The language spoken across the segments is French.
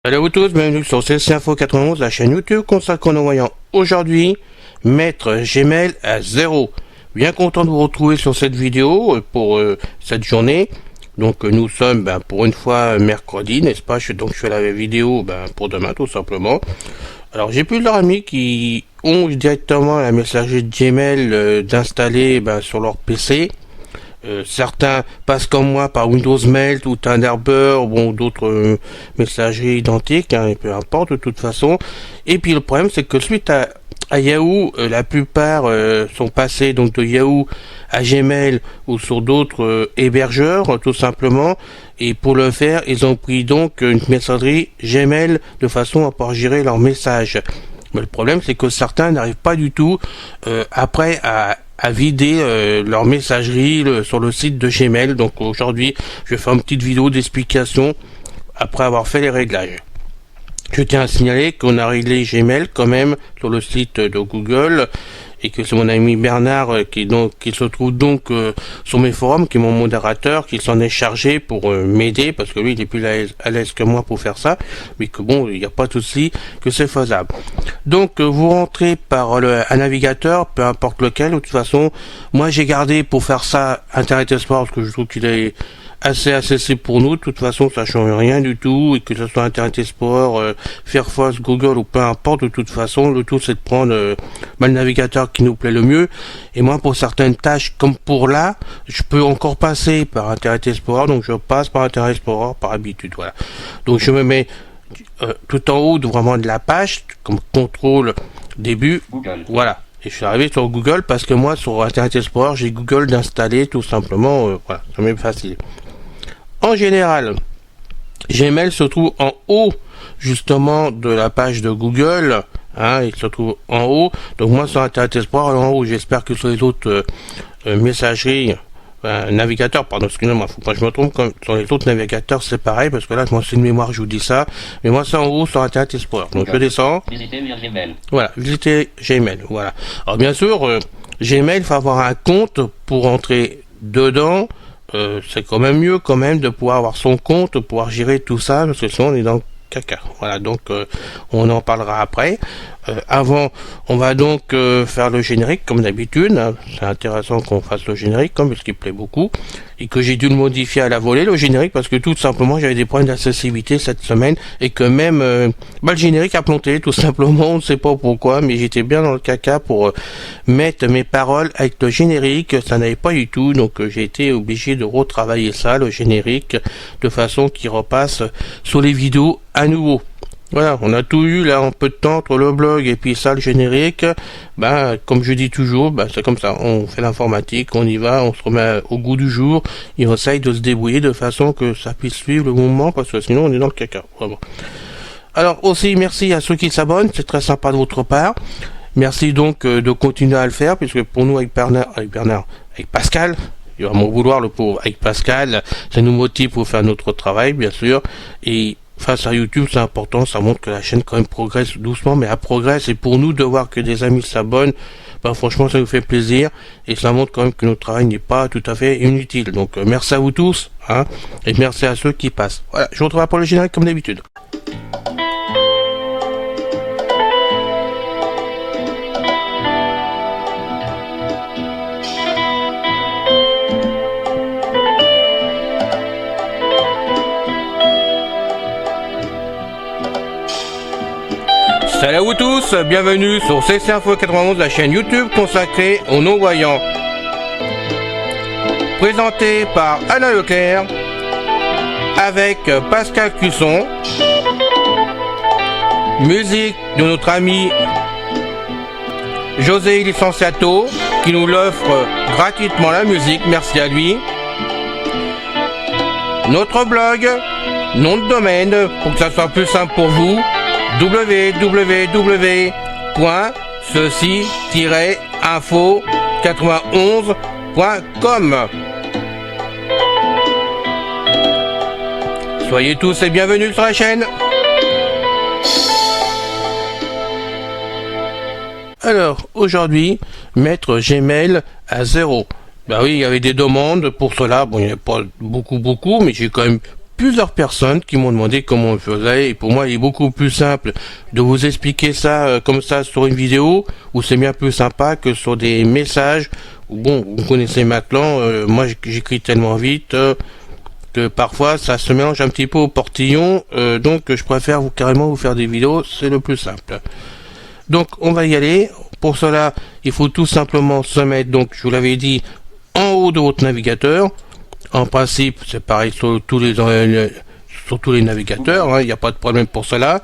Salut à vous tous, bienvenue sur CC Info 91, la chaîne YouTube consacrée aux non-voyants. Aujourd'hui, mettre Gmail à 0. Bien content de vous retrouver sur cette vidéo pour cette journée. Donc nous sommes pour une fois mercredi, n'est-ce pas? Je fais la vidéo pour demain tout simplement. Alors j'ai plusieurs amis qui ont directement la messagerie de Gmail d'installer sur leur PC. Certains passent comme moi par Windows Mail ou Thunderbird ou d'autres messageries identiques, peu importe de toute façon. Et puis le problème c'est que suite à Yahoo, la plupart sont passés donc de Yahoo à Gmail ou sur d'autres hébergeurs tout simplement. Et pour le faire, ils ont pris donc une messagerie Gmail de façon à pouvoir gérer leurs messages. Mais le problème c'est que certains n'arrivent pas du tout après à vider leur messagerie sur le site de Gmail. Donc aujourd'hui, je vais faire une petite vidéo d'explication après avoir fait les réglages. Je tiens à signaler qu'on a réglé Gmail quand même sur le site de Google et que c'est mon ami Bernard qui se trouve donc sur mes forums, qui est mon modérateur, qui s'en est chargé pour m'aider parce que lui il est plus à l'aise que moi pour faire ça, mais que bon, il n'y a pas de souci, que c'est faisable. Donc vous rentrez par un navigateur, peu importe lequel. De toute façon, moi j'ai gardé pour faire ça Internet Explorer parce que je trouve qu'il est assez accessible pour nous. De toute façon, ça change rien du tout, et que ce soit Internet Explorer, Firefox, Google ou peu importe, de toute façon, le tout c'est de prendre le navigateur qui nous plaît le mieux. Et moi, pour certaines tâches, comme pour là, je peux encore passer par Internet Explorer, donc je passe par Internet Explorer par habitude, voilà. Donc je me mets tout en haut vraiment de la page, comme contrôle début, Google. Voilà. Et je suis arrivé sur Google parce que moi, sur Internet Explorer, j'ai Google d'installer tout simplement, voilà, ça m'est facile. En général, Gmail se trouve en haut justement de la page de Google, il se trouve en haut. Donc moi sur Internet Explorer en haut, j'espère que sur les autres messageries, navigateurs, pardon, excusez-moi, faut pas que je me trompe, comme sur les autres navigateurs c'est pareil, parce que là je m'en suis de mémoire, je vous dis ça, mais moi c'est en haut sur Internet Explorer. Donc je descends. Visiter Gmail. Voilà, visiter Gmail, voilà. Alors bien sûr, Gmail, il faut avoir un compte pour entrer dedans. C'est quand même mieux quand même de pouvoir avoir son compte, de pouvoir gérer tout ça, parce que sinon on est dans le caca. Voilà, donc on en parlera après. Avant, on va donc faire le générique comme d'habitude. C'est intéressant qu'on fasse le générique, comme parce qu'il plaît beaucoup, et que j'ai dû le modifier à la volée, le générique, parce que tout simplement j'avais des problèmes d'accessibilité cette semaine, et que même le générique a planté, tout simplement, on ne sait pas pourquoi, mais j'étais bien dans le caca pour mettre mes paroles avec le générique, ça n'avait pas du tout, donc j'ai été obligé de retravailler ça, le générique, de façon qu'il repasse sur les vidéos à nouveau. Voilà, on a tout eu là en peu de temps entre le blog et puis ça, le générique. Comme je dis toujours, c'est comme ça. On fait l'informatique, on y va, on se remet au goût du jour et on essaye de se débrouiller de façon que ça puisse suivre le mouvement, parce que sinon on est dans le caca, vraiment. Alors aussi, merci à ceux qui s'abonnent, c'est très sympa de votre part. Merci donc de continuer à le faire, puisque pour nous avec Pascal, il va m'en vouloir le pauvre, avec Pascal, ça nous motive pour faire notre travail, bien sûr, et face à YouTube, c'est important, ça montre que la chaîne quand même progresse doucement, mais elle progresse, et pour nous de voir que des amis s'abonnent, franchement ça nous fait plaisir, et ça montre quand même que notre travail n'est pas tout à fait inutile. Donc merci à vous tous, et merci à ceux qui passent. Voilà, je vous retrouve pour le générique comme d'habitude. Salut à vous tous, bienvenue sur CC Info 91, la chaîne YouTube consacrée aux non-voyants. Présenté par Alain Leclerc, avec Pascal Cusson. Musique de notre ami José Licenciato, qui nous l'offre gratuitement la musique, merci à lui. Notre blog, nom de domaine, pour que ça soit plus simple pour vous, www.ceci-info91.com. Soyez tous et bienvenus sur la chaîne. Alors, aujourd'hui, mettre Gmail à 0. Oui, il y avait des demandes pour cela. Bon, il n'y avait pas beaucoup, mais j'ai quand même plusieurs personnes qui m'ont demandé comment on faisait, et pour moi il est beaucoup plus simple de vous expliquer ça comme ça sur une vidéo, où c'est bien plus sympa que sur des messages, où bon, vous connaissez maintenant, moi j'écris tellement vite que parfois ça se mélange un petit peu au portillon, donc je préfère carrément vous faire des vidéos, c'est le plus simple. Donc on va y aller. Pour cela, il faut tout simplement se mettre, donc je vous l'avais dit, en haut de votre navigateur. En principe, c'est pareil sur tous les navigateurs, il n'y a pas de problème pour cela.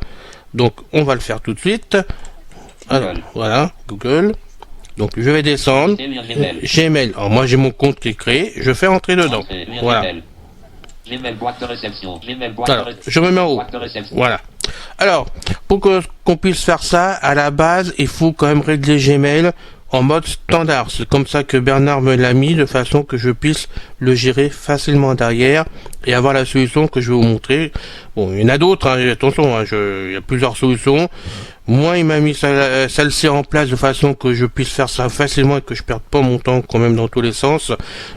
Donc, on va le faire tout de suite. Alors, voilà, Google. Donc, je vais descendre. Gmail. Alors, moi, j'ai mon compte qui est créé. Je fais entrer dedans. Voilà. Alors, je me mets en haut. Voilà. Alors, pour qu'on puisse faire ça, à la base, il faut quand même régler Gmail en mode standard. C'est comme ça que Bernard me l'a mis, de façon que je puisse le gérer facilement derrière et avoir la solution que je vais vous montrer. Bon, il y en a d'autres, attention, il y a plusieurs solutions. Moi, il m'a mis celle-ci en place de façon que je puisse faire ça facilement et que je perde pas mon temps quand même dans tous les sens.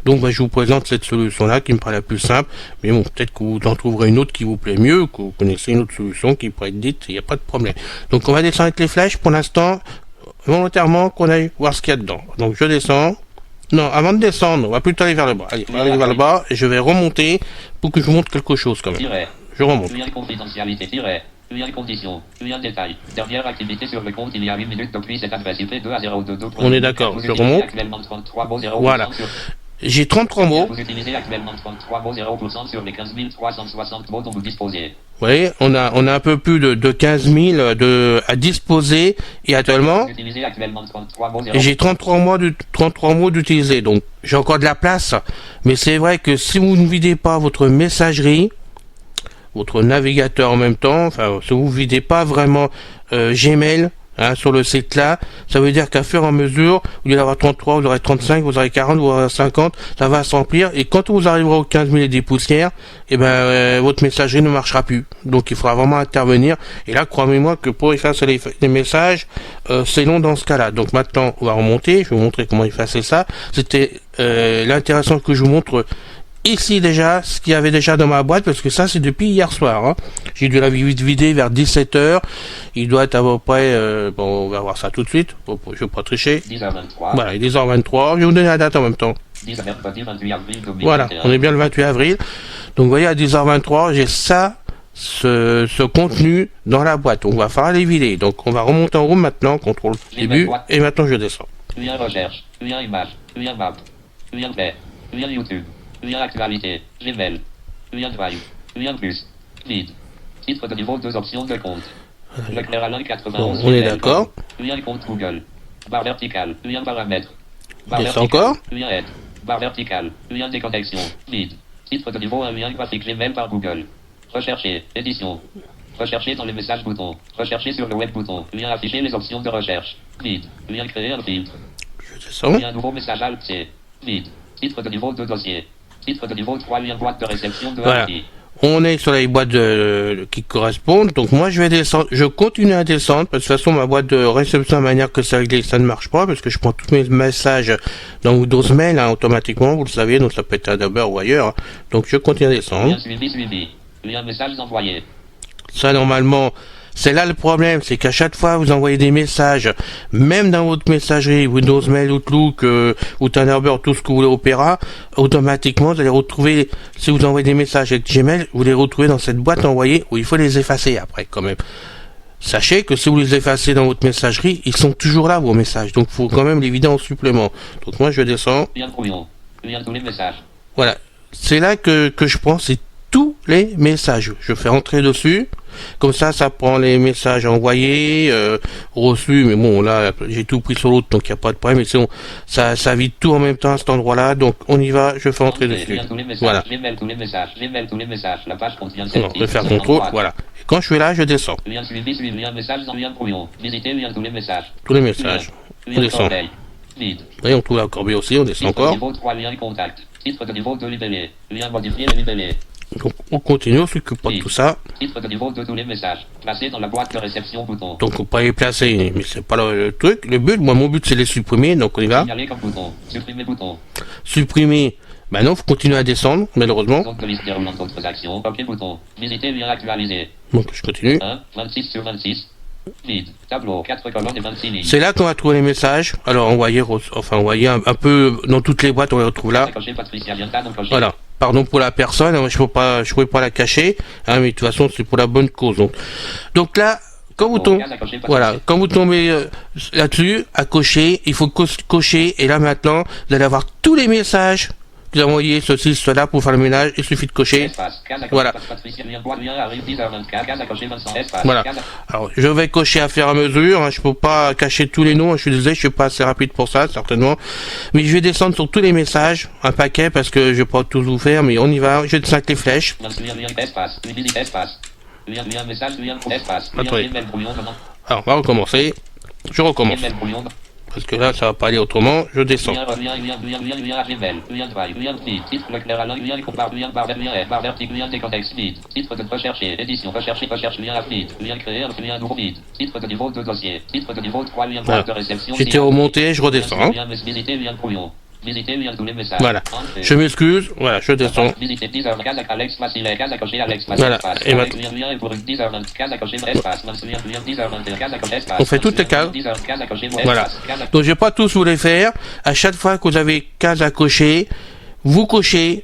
Donc, je vous présente cette solution-là qui me paraît la plus simple. Mais bon, peut-être que vous en trouverez une autre qui vous plaît mieux, que vous connaissez une autre solution qui pourrait être dite, il n'y a pas de problème. Donc, on va descendre avec les flèches pour l'instant. Volontairement qu'on aille voir ce qu'il y a dedans. Donc je descends. Non, avant de descendre, on va plutôt aller vers le bas. Allez, on va aller vers le bas et je vais remonter pour que je vous montre quelque chose quand même. Je remonte. On est d'accord, je remonte. Voilà. J'ai 33 mots. Vous utilisez actuellement 33 mots 0% sur les 15 360 mots dont vous disposez. Vous voyez, on a un peu plus de 15 000 à disposer et actuellement, j'ai 33 mots d'utiliser. Donc, j'ai encore de la place. Mais c'est vrai que si vous ne videz pas votre messagerie, votre navigateur en même temps, enfin, si vous ne videz pas vraiment Gmail, sur le site là, ça veut dire qu'à fur et à mesure, au lieu d'avoir 33, vous aurez 35, vous aurez 40, vous aurez 50, ça va se remplir, et quand vous arriverez aux 15 000 et des poussières, votre messagerie ne marchera plus. Donc il faudra vraiment intervenir, et là, croyez-moi que pour effacer les messages, c'est long dans ce cas-là. Donc maintenant, on va remonter, je vais vous montrer comment effacer ça. C'était l'intéressant que je vous montre ici déjà, ce qu'il y avait déjà dans ma boîte, parce que ça c'est depuis hier soir. J'ai dû la vider vers 17h. Il doit être à peu près, bon, on va voir ça tout de suite. Je ne vais pas tricher. 10h23. Voilà, il est 10h23. Je vais vous donner la date en même temps. 28 avril, voilà, on est bien le 28 avril. Donc vous voyez, à 10h23, j'ai ça, ce contenu dans la boîte. On va faire les vider. Donc on va remonter en haut maintenant, contrôle début, et maintenant je descends. Recherche, image, map, fait, YouTube. Actualité, Gmail, Drive, plus, vide, titre de niveau, 2 options de compte. Leclerc Alain 91. On est d'accord. Compte Google, barre verticale, paramètres, barre verticale, encore. Aide, barre verticale, déconnexion, vide, titre de niveau 1, graphique Gmail par Google. Rechercher, édition. Rechercher dans les messages bouton. Rechercher sur le web bouton. Afficher les options de recherche. Vide. Créer un filtre. Je descends. Un nouveau message Alt C. Vide. Titre de niveau 2 dossier. Titre de niveau 3, boîte de réception de voilà. On est sur les boîtes qui correspondent. Donc moi je vais descendre, je continue à descendre parce que de toute façon ma boîte de réception de manière que c'est réglé, ça ne marche pas parce que je prends tous mes messages dans Windows Mail automatiquement, vous le savez, donc ça peut être Adobe ou ailleurs. Donc je continue à descendre. Suivi. Message envoyé. Ça normalement, c'est là le problème, c'est qu'à chaque fois vous envoyez des messages, même dans votre messagerie, Windows Mail, Outlook, ou Thunderbird, tout ce que vous voulez, Opera, automatiquement vous allez retrouver, si vous envoyez des messages avec Gmail, vous les retrouvez dans cette boîte envoyée où il faut les effacer après quand même. Sachez que si vous les effacez dans votre messagerie, ils sont toujours là vos messages, donc il faut quand même les vider en supplément. Donc moi je descends. Voilà, c'est là que je prends, c'est tous les messages. Je fais entrer dessus. Comme ça, ça prend les messages envoyés, reçus, mais bon, là, j'ai tout pris sur l'autre, donc il n'y a pas de problème. Mais sinon, ça vide tout en même temps à cet endroit-là, donc on y va, je fais entrer dessus. Voilà. Non, je vais faire contrôle, voilà. Et quand je suis là, je descends. Tous les messages. On descend. Et on trouve la corbeille aussi, on descend encore. Donc on continue, on s'occupe pas de tout ça. Titre de niveau de tous les messages. Placé dans la boîte de réception bouton. Donc on peut pas les placer, mais c'est pas le truc. Le but, mon but c'est les supprimer, donc on y va. Signaler comme bouton. Supprimer bouton. Supprimer. Bah non, faut continuer à descendre, malheureusement. Compte de liste déroulant d'autres actions. OK bouton. Visiter lien actualisé. Donc je continue. 1, 26 sur 26. Vide. Tableau. 4 colonnes et 26 lignes. C'est là qu'on va trouver les messages. Alors envoyer, enfin envoyer un peu dans toutes les boîtes, on les retrouve là. Coché Patricia Bianca, non coché. Voilà. Pardon pour la personne, hein, je pouvais pas la cacher, hein, mais de toute façon c'est pour la bonne cause. Donc là, quand vous tombez, voilà, quand vous tombez là-dessus, à cocher, il faut cocher, et là maintenant, vous allez avoir tous les messages que vous avez envoyés, ceci, cela, pour faire le ménage, il suffit de cocher. Voilà. Voilà. Alors, je vais cocher à fur et à mesure, hein, je peux pas cacher tous les noms, je suis désolé, je suis pas assez rapide pour ça, certainement. Mais je vais descendre sur tous les messages, un paquet, parce que je vais pas tous vous faire, mais on y va, je descends avec les flèches. Attendez. Alors, on va recommencer. Je recommence. Parce que là, ça va pas aller autrement. Je descends. Voilà. J'étais remonté, je redescends. Voilà. Je m'excuse. Voilà, je descends. Voilà. Et maintenant, on fait toutes les cases. Voilà. Donc, je vais pas tous vous les faire. À chaque fois que vous avez case à cocher, vous cochez.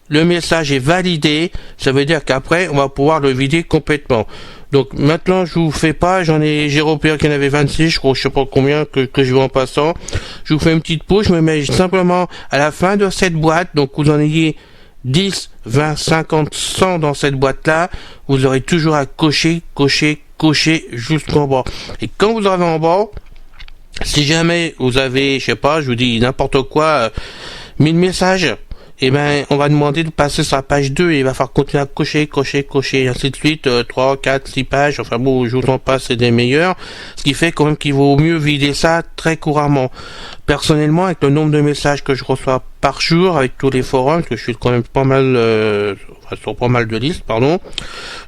Le message est validé. Ça veut dire qu'après, on va pouvoir le vider complètement. Donc maintenant, je vous fais pas, j'ai repéré qu'il y en avait 26, je crois, je sais pas combien que je vois en passant. Je vous fais une petite pause, je me mets simplement à la fin de cette boîte, donc vous en ayez 10, 20, 50, 100 dans cette boîte-là, vous aurez toujours à cocher jusqu'en bas. Et quand vous arrivez en bas, si jamais vous avez, je sais pas, je vous dis n'importe quoi, 1000 messages, et ben, on va demander de passer sur la page 2 et il va falloir continuer à cocher, et ainsi de suite, 3, 4, 6 pages, enfin bon, je vous en passe, c'est des meilleurs, ce qui fait quand même qu'il vaut mieux vider ça très couramment. Personnellement, avec le nombre de messages que je reçois par jour, avec tous les forums, parce que je suis quand même pas mal, sur pas mal de listes, pardon,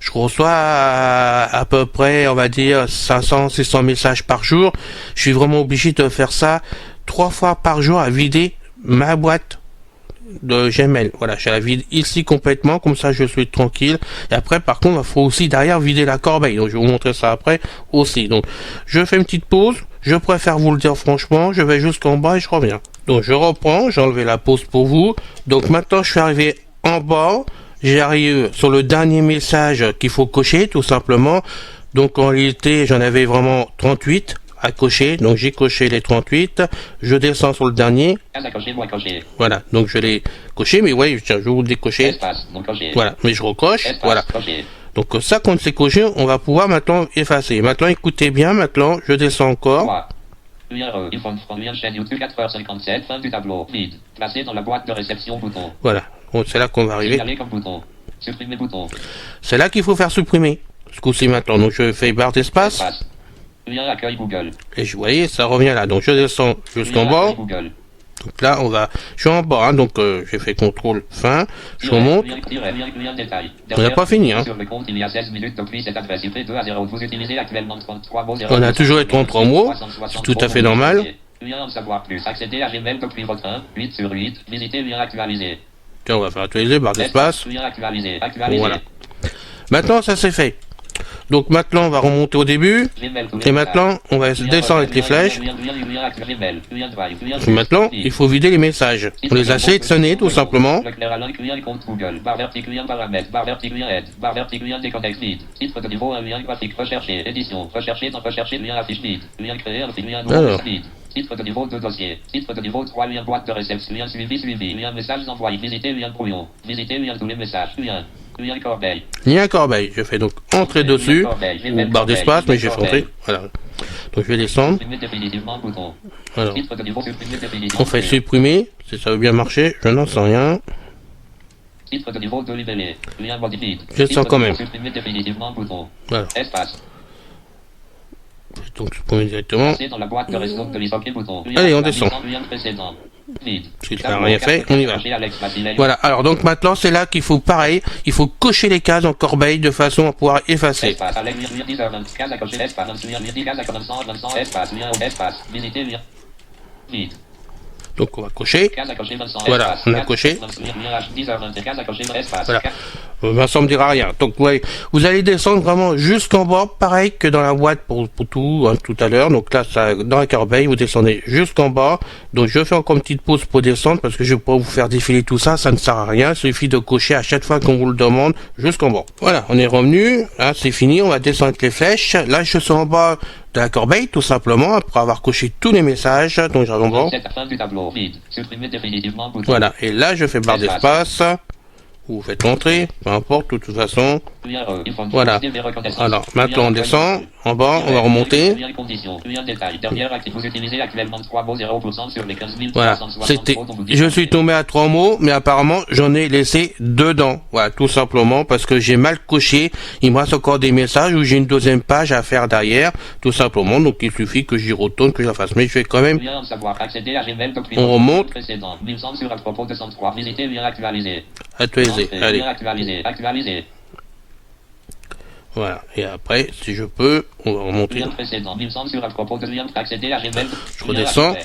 je reçois à peu près, on va dire, 500, 600 messages par jour, je suis vraiment obligé de faire ça 3 fois par jour à vider ma boîte de Gmail. Voilà, je la vide ici complètement, comme ça je suis tranquille. Et après, par contre, il faut aussi derrière vider la corbeille. Donc je vais vous montrer ça après aussi. Donc je fais une petite pause. Je préfère vous le dire franchement. Je vais jusqu'en bas et je reviens. Donc je reprends. J'ai enlevé la pause pour vous. Donc maintenant, je suis arrivé en bas. J'arrive sur le dernier message qu'il faut cocher, tout simplement. Donc en réalité, j'en avais vraiment 38 à cocher, donc j'ai coché les 38, je descends sur le dernier, voilà, donc je l'ai coché, mais ouais, je vais vous le décocher, voilà, mais je recoche, voilà, donc ça, quand c'est coché, on va pouvoir maintenant effacer. Maintenant, écoutez bien, maintenant, je descends encore, voilà, c'est là qu'on va arriver, c'est là qu'il faut faire supprimer, ce coup-ci maintenant, donc je fais barre d'espace, et je voyais, ça revient là. Donc je descends jusqu'en bas. Donc là, je suis en bas, hein, donc j'ai fait contrôle fin. Je remonte. On n'a pas fini, hein. On a toujours les 33 mots. C'est tout à fait normal. Tiens, on va faire actualiser, barre d'espace. Voilà. Maintenant, ça c'est fait. Donc maintenant, on va remonter au début. Et maintenant, on va descendre avec les flèches. Et maintenant, il faut vider les messages. On les a sélectionnés, tout simplement. Alors. Titre de niveau de dossier. Titre de niveau 3, lien boîte de réception, lien suivi, lien message envoyé, visiter lien brouillon, visiter lien tous les messages, lien corbeille. Lien corbeille, je fais donc entrer dessus, ou barre d'espace, mais j'ai fait entrer, voilà. Donc je vais descendre. Alors, on fait supprimer, si ça veut bien marcher, je n'en sais rien. Titre de niveau de libellé, lien modifié. Je sens quand même. Voilà. Donc supprimer directement. Allez, on descend. S'il n'a rien fait, on y va. Voilà, alors donc maintenant c'est là qu'il faut pareil, il faut cocher les cases en corbeille de façon à pouvoir effacer. Donc on va cocher. Case à cocher, Vincent, Voilà, espace. on a coché. 10h20, case à cocher, espace. Voilà. Vincent me dira rien. Donc ouais, vous allez descendre vraiment jusqu'en bas, pareil que dans la boîte pour tout, hein, tout à l'heure. Donc là, ça, dans la corbeille, vous descendez jusqu'en bas. Donc je fais encore une petite pause pour descendre parce que je vais pas vous faire défiler tout ça, ça ne sert à rien. Il suffit de cocher à chaque fois qu'on vous le demande jusqu'en bas. Voilà, on est revenu. Hein, c'est fini, on va descendre avec les flèches. Là, je suis en bas de la corbeille, tout simplement, après avoir coché tous les messages dont j'avais en bas. Fin du tableau. Vide. Supprimer définitivement bouton. Voilà, et là, je fais barre d'espace. Vous faites entrer, peu importe, de toute façon. Voilà. Alors, maintenant on descend, en bas, on va remonter. Voilà. C'était, je suis tombé à 3 mots, mais apparemment, j'en ai laissé dedans. Voilà, tout simplement, parce que j'ai mal coché. Il me reste encore des messages où j'ai une deuxième page à faire derrière, tout simplement. Donc, il suffit que j'y retourne, que je la fasse. Mais je vais quand même. On remonte. Actualiser. Allez. Voilà. Et après, si je peux, on va remonter. Je redescends.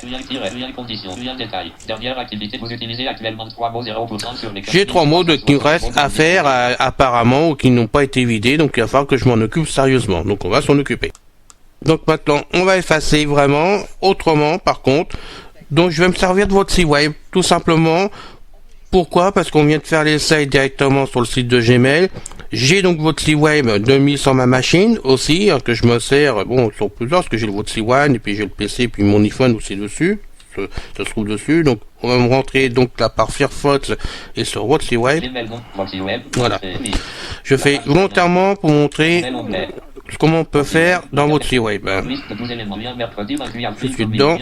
J'ai 3 mots qui me restent à faire apparemment ou qui n'ont pas été vidés. Donc il va falloir que je m'en occupe sérieusement. Donc on va s'en occuper. Donc maintenant, on va effacer vraiment autrement par contre. Donc je vais me servir de votre site web tout simplement. Pourquoi? Parce qu'on vient de faire l'essai directement sur le site de Gmail. J'ai donc votre site web de mise sur ma machine aussi, hein, que je me sers, bon, sur plusieurs, parce que j'ai le votre site web, et puis j'ai le PC, puis mon iPhone aussi dessus, ça se trouve dessus. Donc, on va me rentrer donc là par Firefox et sur votre site web. Voilà. Je fais volontairement pour montrer comment on peut faire dans votre site web. Je suis dedans.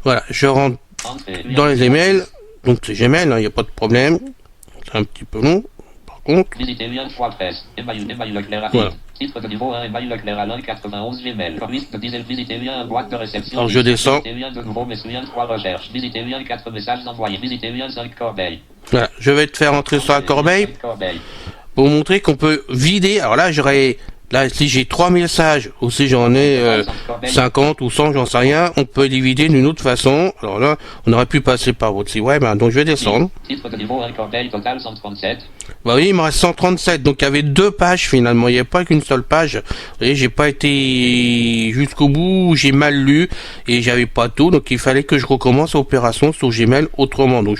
Voilà, je rentre dans les emails, donc c'est Gmail, il n'y a pas de problème. C'est un petit peu long, par contre. Voilà. Alors je descends. Voilà, je vais te faire entrer sur la corbeille pour vous montrer qu'on peut vider. Alors là, là, si j'ai 3 messages, ou si j'en ai 50 ou 100, j'en sais rien, on peut les vider d'une autre façon. Alors là, on aurait pu passer par votre site web, hein, donc je vais descendre. Bah oui, il me reste 137, donc il y avait 2 pages finalement, il n'y avait pas qu'une seule page. Vous voyez, j'ai pas été jusqu'au bout, j'ai mal lu, et j'avais pas tout, donc il fallait que je recommence l'opération sur Gmail autrement. Donc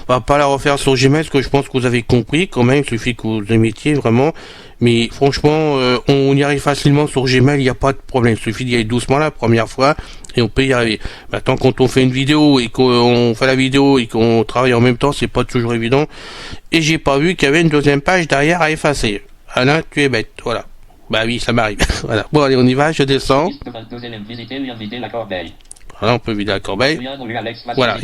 on va pas la refaire sur Gmail, parce que je pense que vous avez compris quand même, il suffit que vous aimiez vraiment. Mais franchement, on y arrive facilement sur Gmail, il n'y a pas de problème. Il suffit d'y aller doucement la première fois et on peut y arriver. Maintenant, quand on fait une vidéo et qu'on fait la vidéo et qu'on travaille en même temps, c'est pas toujours évident. Et j'ai pas vu qu'il y avait une deuxième page derrière à effacer. Alain, tu es bête. Voilà. Bah oui, ça m'arrive. Voilà. Bon, allez, on y va, je descends. Voilà, on peut vider la corbeille. Voilà.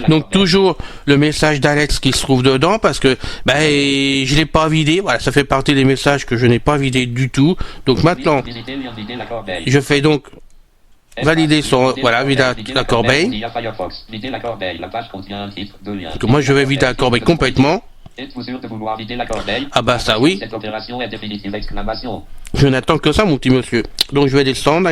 Donc toujours le message d'Alex qui se trouve dedans parce que je l'ai pas vidé. Voilà, ça fait partie des messages que je n'ai pas vidé du tout. Donc maintenant, je fais donc valider son vider la corbeille. Donc moi je vais vider la corbeille complètement. Êtes-vous sûr de vouloir vider la corbeille? Ah bah ça oui. Cette opération est définitive, exclamation. Je n'attends que ça mon petit monsieur. Donc je vais descendre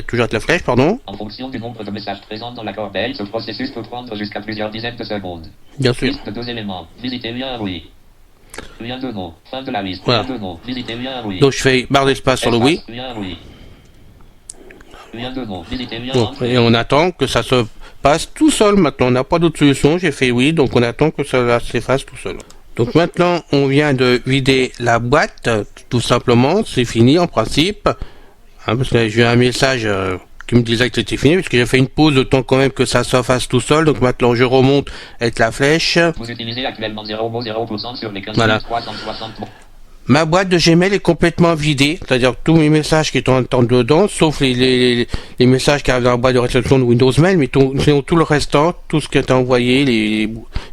toujours avec la flèche, pardon. En fonction du nombre de messages présents dans la corbeille, ce processus peut prendre jusqu'à plusieurs dizaines de secondes. Bien sûr. Liste de 2 éléments. Visiter bien, oui. Rien de non. Fin de la liste. Voilà. Rien de non. Visiter bien, oui. Donc je fais barre d'espace sur le oui. Rien, oui. Rien de non. Visiter bien. Bon, et on attend que ça se passe tout seul. Maintenant on n'a pas d'autre solution. J'ai fait oui, donc on attend que ça s'efface tout seul. Donc maintenant, on vient de vider la boîte, tout simplement, c'est fini en principe. Hein, parce que j'ai eu un message qui me disait que c'était fini, parce que j'ai fait une pause de temps quand même que ça se fasse tout seul. Donc maintenant, je remonte avec la flèche. Vous utilisez actuellement 0,0% sur les 15 voilà. 360. Ma boîte de Gmail est complètement vidée, c'est-à-dire tous mes messages qui sont dedans, sauf les messages qui arrivent dans la boîte de réception de Windows Mail, mais tout le restant, tout ce qui est envoyé,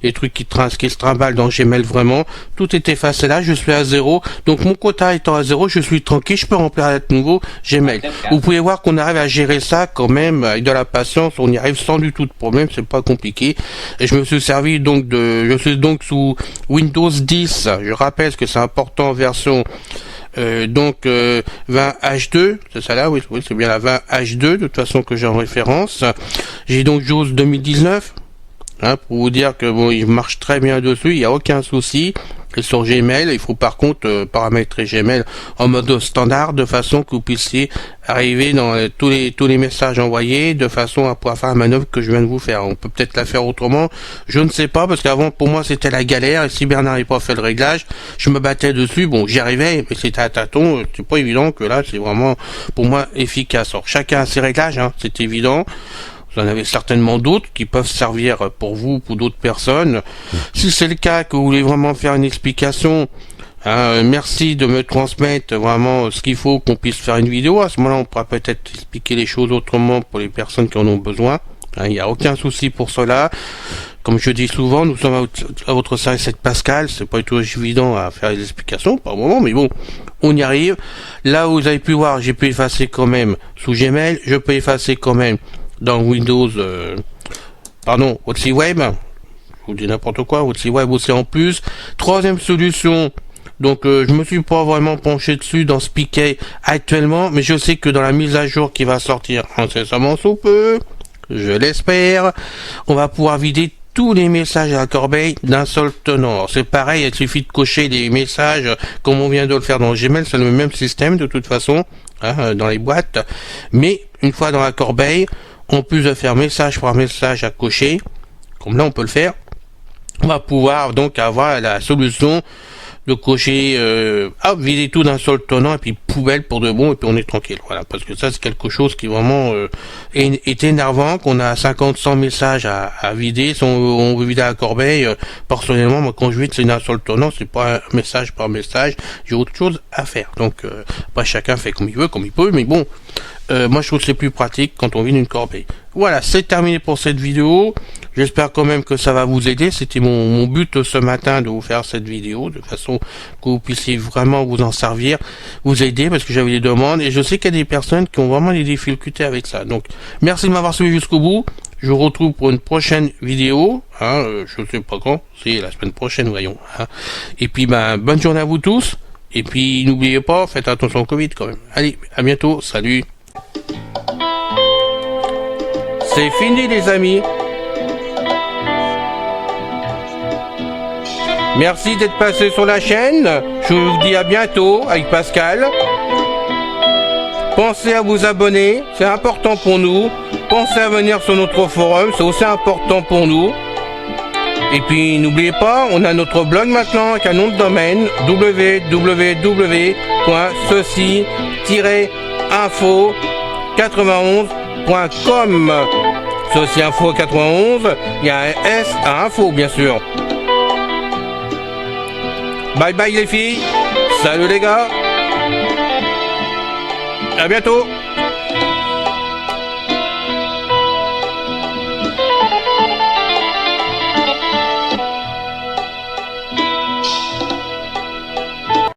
les trucs qui se trimballent dans Gmail vraiment, tout est effacé là, je suis à 0, donc mon quota étant à 0, je suis tranquille, je peux remplir à nouveau Gmail. Vous pouvez voir qu'on arrive à gérer ça quand même avec de la patience, on y arrive sans du tout de problème, c'est pas compliqué. Et je me suis servi donc je suis donc sous Windows 10, je rappelle que c'est important version Donc 20H2, c'est ça là, oui, c'est bien la 20H2 de toute façon que j'ai en référence. J'ai donc JAWS 2019, pour vous dire que bon, il marche très bien dessus, il n'y a aucun souci. Et sur Gmail, il faut par contre paramétrer Gmail en mode standard de façon que vous puissiez arriver dans tous les messages envoyés de façon à pouvoir faire la manœuvre que je viens de vous faire. On peut peut-être la faire autrement, je ne sais pas, parce qu'avant pour moi c'était la galère et si Bernard n'avait pas fait le réglage, je me battais dessus, bon j'y arrivais, mais c'était à tâtons, c'est pas évident que là c'est vraiment pour moi efficace. Alors chacun a ses réglages, c'est évident. Vous en avez certainement d'autres qui peuvent servir pour vous ou pour d'autres personnes. Si c'est le cas, que vous voulez vraiment faire une explication, merci de me transmettre vraiment ce qu'il faut qu'on puisse faire une vidéo. À ce moment-là, on pourra peut-être expliquer les choses autrement pour les personnes qui en ont besoin. Il n'y a aucun souci pour cela. Comme je dis souvent, nous sommes à votre service avec Pascal. C'est pas du tout évident à faire des explications par moment, mais bon, on y arrive. Là où vous avez pu voir, j'ai pu effacer quand même sous Gmail. Je peux effacer quand même dans Windows, OtziWeb, je vous dis n'importe quoi, OtziWeb aussi en plus. Troisième solution, donc je me suis pas vraiment penché dessus dans Spickay actuellement, mais je sais que dans la mise à jour qui va sortir incessamment sous peu, je l'espère, on va pouvoir vider tous les messages à la corbeille d'un seul tenant. C'est pareil, il suffit de cocher des messages comme on vient de le faire dans Gmail, c'est le même système de toute façon, dans les boîtes, mais une fois dans la corbeille, en plus de faire message par message à cocher, comme là on peut le faire, on va pouvoir donc avoir la solution de cocher, vider tout d'un seul tenant et puis poubelle pour de bon et puis on est tranquille. Voilà, parce que ça c'est quelque chose qui vraiment est énervant, qu'on a 50-100 messages à vider. Si on veut vider la corbeille, personnellement moi quand je vide c'est d'un seul tenant, c'est pas un message par message, j'ai autre chose à faire. Donc après chacun fait comme il veut, comme il peut, mais bon. Moi je trouve que c'est plus pratique quand on vide une corbeille. Voilà, c'est terminé pour cette vidéo. J'espère quand même que ça va vous aider. C'était mon but ce matin de vous faire cette vidéo, de façon que vous puissiez vraiment vous en servir, vous aider, parce que j'avais des demandes, et je sais qu'il y a des personnes qui ont vraiment des difficultés avec ça. Donc, merci de m'avoir suivi jusqu'au bout. Je vous retrouve pour une prochaine vidéo. Je sais pas quand, c'est la semaine prochaine, voyons. Et puis, bonne journée à vous tous. Et puis, n'oubliez pas, faites attention au Covid quand même. Allez, à bientôt, salut. C'est fini les amis. Merci d'être passé sur la chaîne. Je vous dis à bientôt avec Pascal. Pensez à vous abonner, c'est important pour nous. Pensez à venir sur notre forum, c'est aussi important pour nous. Et puis n'oubliez pas, on a notre blog maintenant avec un nom de domaine www.ceci-info91.com. Ceci Info 91, il y a un S à info bien sûr. Bye bye les filles, salut les gars, à bientôt.